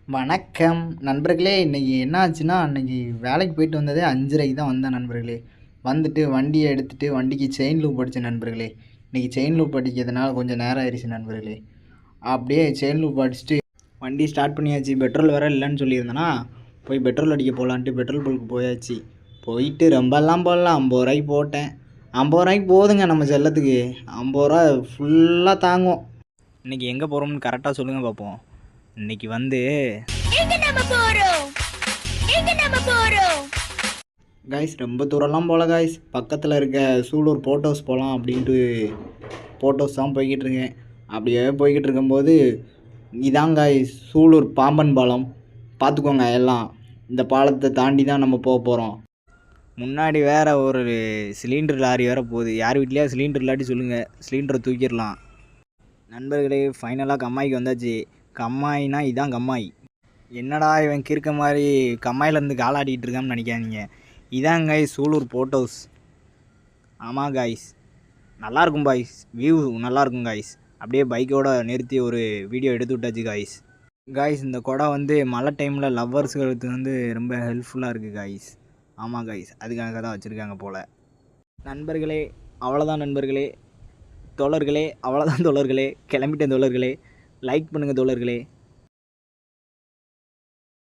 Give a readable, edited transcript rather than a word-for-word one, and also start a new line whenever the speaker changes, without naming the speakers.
வணக்கம் நண்பர்களே. இன்றைக்கி என்ன ஆச்சுன்னா, அன்றைக்கி வேலைக்கு போயிட்டு வந்ததே 5:30க்கு தான் வந்தேன் நண்பர்களே. வந்துட்டு வண்டியை எடுத்துகிட்டு வண்டிக்கு செயின் லூப் அடித்தேன் நண்பர்களே. இன்றைக்கி செயின் லூப் அடிக்கிறதுனால கொஞ்சம் நேரம் ஆயிடுச்சு நண்பர்களே. அப்படியே செயின் லூப் அடிச்சுட்டு வண்டி ஸ்டார்ட் பண்ணியாச்சு. பெட்ரோல் வேறு இல்லைன்னு சொல்லியிருந்தேன்னா, போய் பெட்ரோல் அடிக்க போகலான்ட்டு பெட்ரோல் பல்க்கு போயாச்சு. போயிட்டு ரொம்பலாம் போடலாம், 50 ரூபாய்க்கு போட்டேன். 50 ரூபாய்க்கு போதுங்க நம்ம செல்லத்துக்கு. 50 ரூபா ஃபுல்லாக தாங்கும். இன்றைக்கி எங்கே போகிறோம்னு கரெக்டாக சொல்லுங்கள் பார்ப்போம். இன்னைக்கு வந்து கைஸ் ரொம்ப தூரம்லாம் போகல கைஸ். பக்கத்தில் இருக்க சூலூர் போட் ஹவுஸ் போகலாம் அப்படின்ட்டு போட் ஹவுஸ் தான் போய்கிட்டு இருக்கேன். அப்படியே போய்கிட்டு இருக்கும்போது இதான் கைஸ் சூலூர் பாம்பன் பாலம். பார்த்துக்கோங்க எல்லாம். இந்த பாலத்தை தாண்டி தான் நம்ம போக போகிறோம். முன்னாடி வேறு ஒரு சிலிண்டர் லாரி வேறு போகுது. யார் வீட்லையா சிலிண்டர் இல்லாட்டி சொல்லுங்கள், சிலிண்டரை தூக்கிடலாம். நண்பர்களே, ஃபைனலாக கம்மாய்க்கு வந்தாச்சு. கம்மாயினா இதான் கம்மாய். என்னடா இவன் கிறுக்க மாதிரி கம்மாயிலேருந்து காலாடிக்கிட்டு இருக்கான்னு நினைக்காதீங்க. இதான் கைஸ் சூலூர் போட் ஹவுஸ். ஆமாம் கைஸ், நல்லாயிருக்கும் பாய்ஸ், வியூ நல்லாயிருக்கும் கைஸ். அப்படியே பைக்கோடு நிறுத்தி ஒரு வீடியோ எடுத்து விட்டாச்சு கைஸ். கைஸ் இந்த குடம் வந்து மழை டைமில் லவ்வர்ஸுகளுக்கு வந்து ரொம்ப ஹெல்ப்ஃபுல்லாக இருக்குது கைஸ். ஆமாம் கைஸ், அதுக்காக தான் வச்சுருக்காங்க போல். நண்பர்களே அவ்வளோதான் நண்பர்களே, தோழர்களே அவ்வளோதான் தோழர்களே, கிளம்பிட்டேன் தோழர்களே. லைக் பண்ணுங்கள் தோழர்களே.